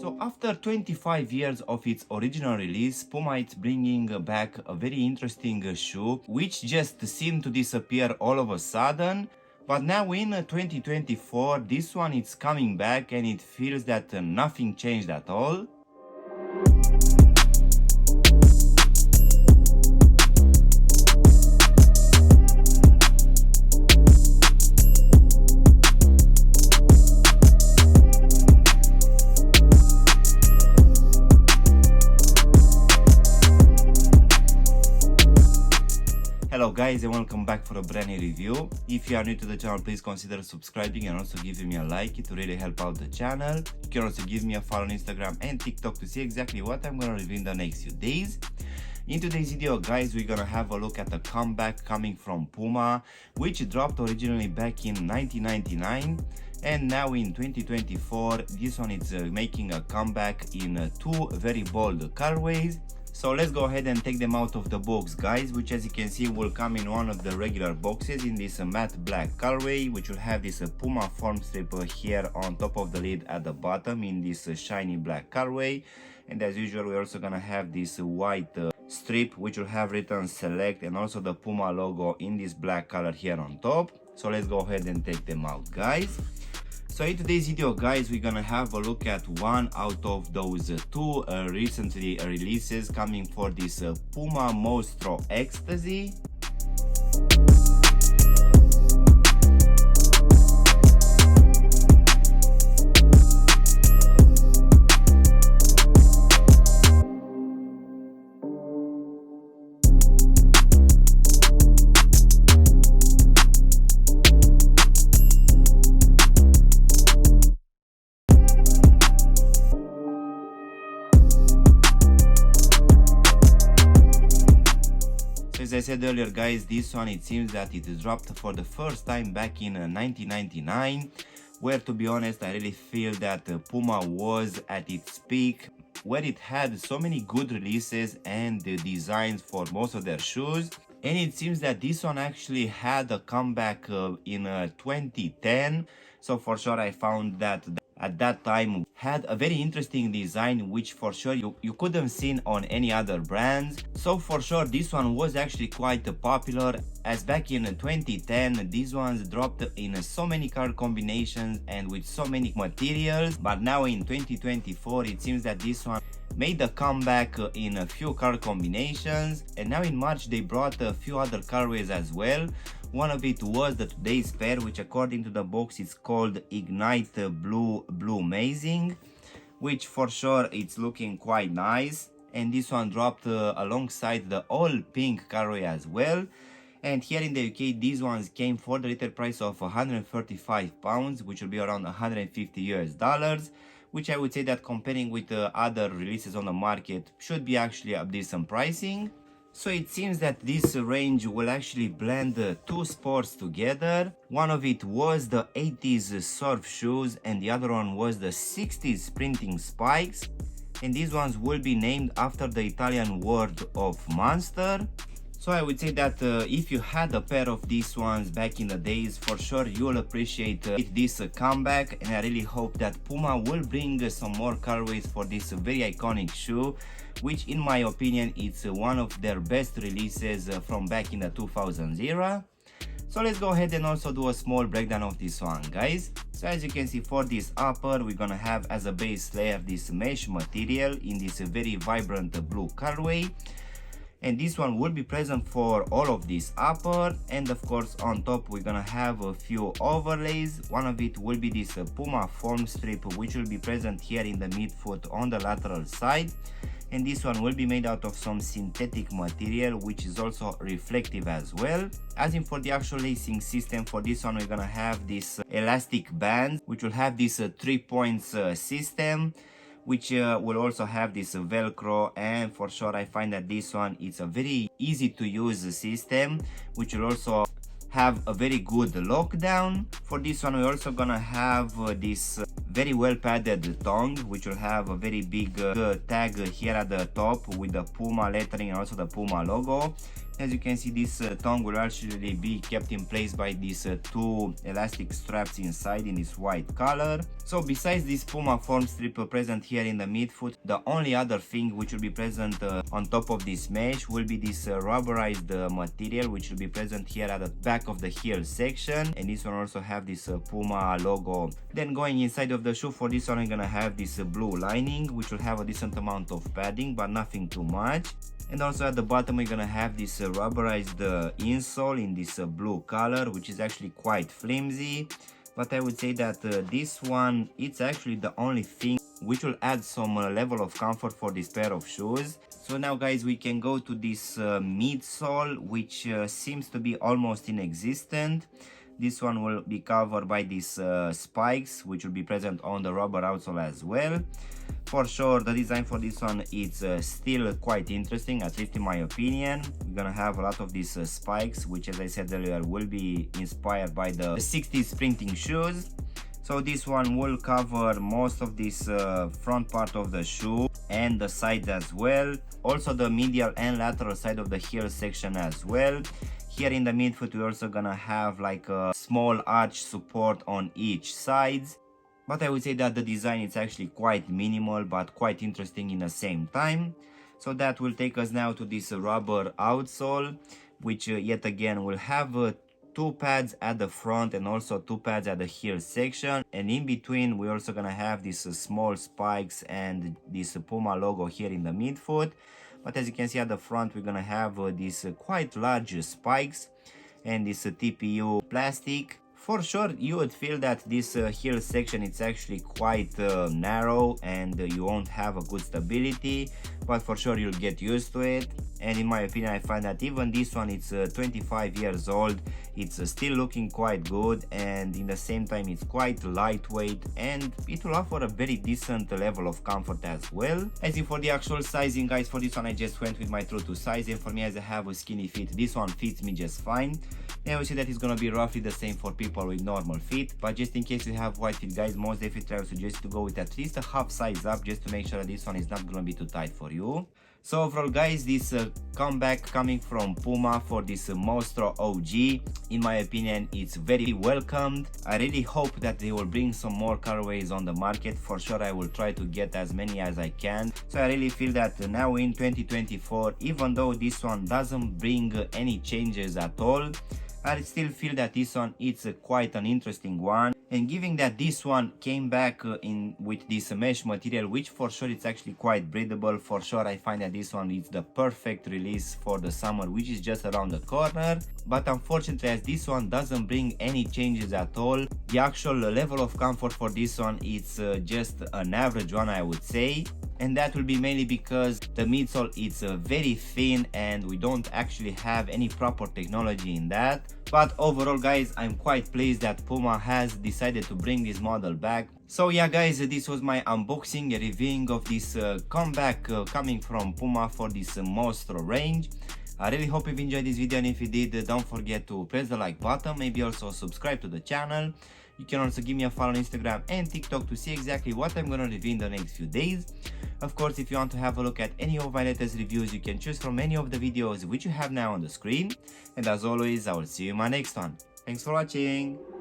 So after 25 years of its original release, Puma is bringing back a very interesting shoe which just seemed to disappear all of a sudden. But now in 2024, this one is coming back and it feels that nothing changed at all. Hello guys, and welcome back for a brand new review. If you are new to the channel, please consider subscribing and also giving me a like. It will really help out the channel. You can also give me a follow on Instagram and TikTok to see exactly what I'm gonna review in the next few days. In today's video, guys, we're gonna have a look at a comeback coming from Puma, which dropped originally back in 1999. And now in 2024, this one is making a comeback in two very bold colorways. So let's go ahead and take them out of the box, guys, which as you can see will come in one of the regular boxes in this matte black colorway, which will have this Puma form strip here on top of the lid at the bottom in this shiny black colorway. And as usual, we're also gonna have this white strip which will have written select and also the Puma logo in this black color here on top. So let's go ahead and take them out, guys. So in today's video, guys, we're gonna have a look at one out of those two recently releases coming for this Puma Mostro Ecstasy. As I said earlier, guys, this one, it seems that it dropped for the first time back in 1999, where, to be honest, I really feel that Puma was at its peak, where it had so many good releases and designs for most of their shoes. And it seems that this one actually had a comeback in 2010. So for sure I found that at that time had a very interesting design, which for sure you couldn't seen on any other brands. So for sure this one was actually quite popular, as back in 2010 these ones dropped in so many color combinations and with so many materials. But now in 2024 it seems that this one made a comeback in a few color combinations, and now in March they brought a few other colorways as well. One of it was the today's pair, which according to the box is called Ignite Blue Amazing, which for sure it's looking quite nice. And this one dropped alongside the all pink colorway as well. And here in the UK these ones came for the retail price of £135, which will be around $150 US, which I would say that comparing with other releases on the market should be actually a decent pricing. So it seems that this range will actually blend two sports together. One of it was the 80s surf shoes and the other one was the 60s sprinting spikes. And these ones will be named after the Italian word of monster. So I would say that if you had a pair of these ones back in the days, for sure you'll appreciate this comeback. And I really hope that Puma will bring some more colorways for this very iconic shoe, which in my opinion it's one of their best releases from back in the 2000s era. So let's go ahead and also do a small breakdown of this one, guys. So as you can see, for this upper we're gonna have as a base layer this mesh material in this very vibrant blue colorway. And this one will be present for all of this upper, and of course on top we're gonna have a few overlays. One of it will be this Puma form strip, which will be present here in the midfoot on the lateral side, and this one will be made out of some synthetic material which is also reflective as well. As in for the actual lacing system, for this one we're gonna have this elastic band which will have this 3 points system, which will also have this velcro. And for sure I find that this one is a very easy to use system, which will also have a very good lockdown. For this one we're also gonna have this very well padded tongue, which will have a very big tag here at the top with the Puma lettering and also the Puma logo. As you can see, this tongue will actually be kept in place by these two elastic straps inside in this white color. So besides this Puma form strip present here in the midfoot, the only other thing which will be present on top of this mesh will be this rubberized material, which will be present here at the back of the heel section, and this one also have this Puma logo. Then going inside of the shoe, for this one I'm gonna have this blue lining, which will have a decent amount of padding but nothing too much. And also at the bottom we're gonna have this rubberized insole in this blue color, which is actually quite flimsy, but I would say that this one, it's actually the only thing which will add some level of comfort for this pair of shoes. So now guys, we can go to this midsole, which seems to be almost inexistent. This one will be covered by these spikes, which will be present on the rubber outsole as well. For sure, the design for this one is still quite interesting, at least in my opinion. We're gonna have a lot of these spikes, which, as I said earlier, will be inspired by the 60s sprinting shoes. So this one will cover most of this front part of the shoe and the sides as well. Also the medial and lateral side of the heel section as well. Here in the midfoot we're also gonna have like a small arch support on each side. But I would say that the design is actually quite minimal but quite interesting in the same time. So that will take us now to this rubber outsole, which yet again will have two pads at the front and also two pads at the heel section, and in between we're also gonna have these small spikes and this Puma logo here in the midfoot. But as you can see at the front, we're gonna have these quite large spikes and this TPU plastic. For sure you would feel that this heel section is actually quite narrow and you won't have a good stability, but for sure you'll get used to it. And in my opinion, I find that even this one, it's 25 years old, it's still looking quite good, and in the same time it's quite lightweight and it will offer a very decent level of comfort as well. As in for the actual sizing guys, for this one I just went with my true to size, and for me, as I have a skinny feet, this one fits me just fine. And I would say that it's gonna be roughly the same for people with normal feet, but just in case you have wide feet guys, most definitely I would suggest to go with at least a half size up, just to make sure that this one is not gonna be too tight for you. So overall guys, this comeback coming from Puma for this Mostro OG, in my opinion, it's very welcomed. I really hope that they will bring some more colorways on the market. For sure I will try to get as many as I can. So I really feel that now in 2024, even though this one doesn't bring any changes at all, I still feel that this one is quite an interesting one. And given that this one came back in with this mesh material, which for sure it's actually quite breathable, for sure I find that this one is the perfect release for the summer, which is just around the corner. But unfortunately, as this one doesn't bring any changes at all, the actual level of comfort for this one is just an average one, I would say. And that will be mainly because the midsole is very thin and we don't actually have any proper technology in that. But overall guys, I'm quite pleased that Puma has decided to bring this model back. So yeah guys, this was my unboxing and reviewing of this comeback coming from Puma for this Mostro range. I really hope you've enjoyed this video, and if you did, don't forget to press the like button, maybe also subscribe to the channel. You can also give me a follow on Instagram and TikTok to see exactly what I'm gonna review in the next few days. Of course, if you want to have a look at any of my latest reviews, you can choose from any of the videos which you have now on the screen. And as always, I will see you in my next one. Thanks for watching!